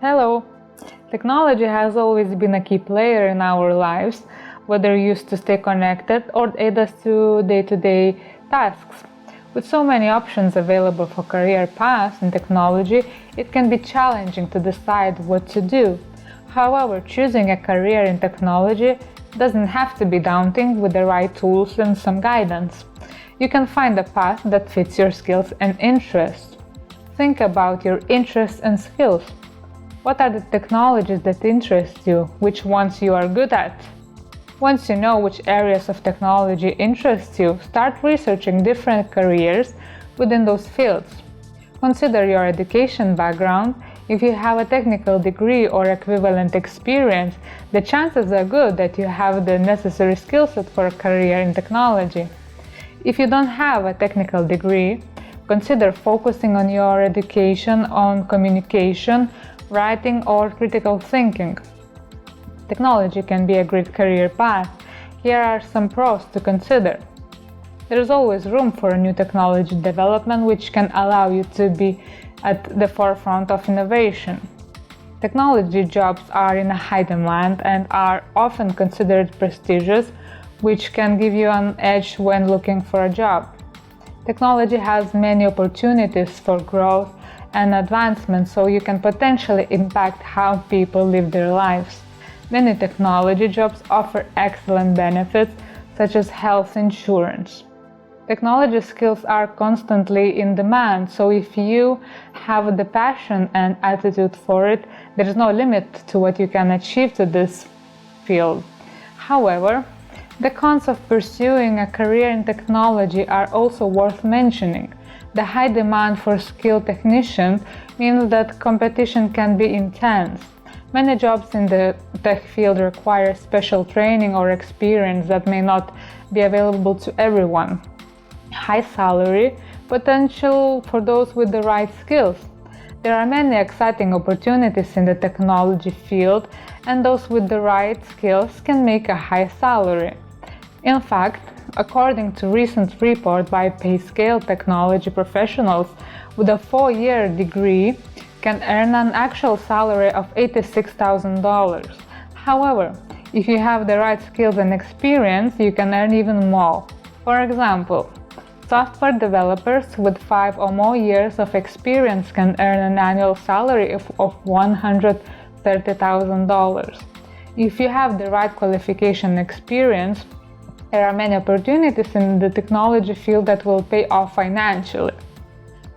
Hello! Technology has always been a key player in our lives, whether used to stay connected or aid us to day-to-day tasks. With so many options available for career paths in technology, it can be challenging to decide what to do. However, choosing a career in technology doesn't have to be daunting with the right tools and some guidance. You can find a path that fits your skills and interests. Think about your interests and skills. What are the technologies that interest you? Which ones you are good at? Once you know which areas of technology interest you, start researching different careers within those fields. Consider your education background. If you have a technical degree or equivalent experience, the chances are good that you have the necessary skill set for a career in technology. If you don't have a technical degree, consider focusing on your education on communication, writing, or critical thinking. Technology can be a great career path. Here are some pros to consider. There is always room for a new technology development which can allow you to be at the forefront of innovation. Technology jobs are in a high demand and are often considered prestigious, which can give you an edge when looking for a job. Technology has many opportunities for growth and advancement, so you can potentially impact how people live their lives. Many technology jobs offer excellent benefits, such as health insurance. Technology skills are constantly in demand, so if you have the passion and attitude for it, there is no limit to what you can achieve to this field. However, the cons of pursuing a career in technology are also worth mentioning. The high demand for skilled technicians means that competition can be intense. Many jobs in the tech field require special training or experience that may not be available to everyone. High salary potential for those with the right skills. There are many exciting opportunities in the technology field, and those with the right skills can make a high salary. In fact, according to a recent report by PayScale, technology professionals with a 4-year degree can earn an actual salary of $86,000. However, if you have the right skills and experience, you can earn even more. For example, software developers with 5 or more years of experience can earn an annual salary of $130,000. If you have the right qualification and experience, there are many opportunities in the technology field that will pay off financially.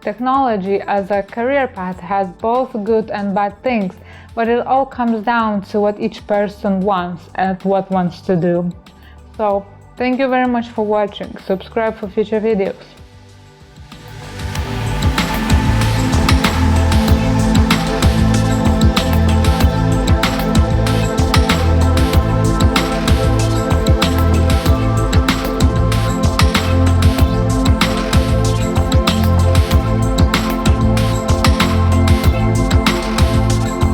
Technology as a career path has both good and bad things, but it all comes down to what each person wants and what wants to do. So, thank you very much for watching. Subscribe for future videos.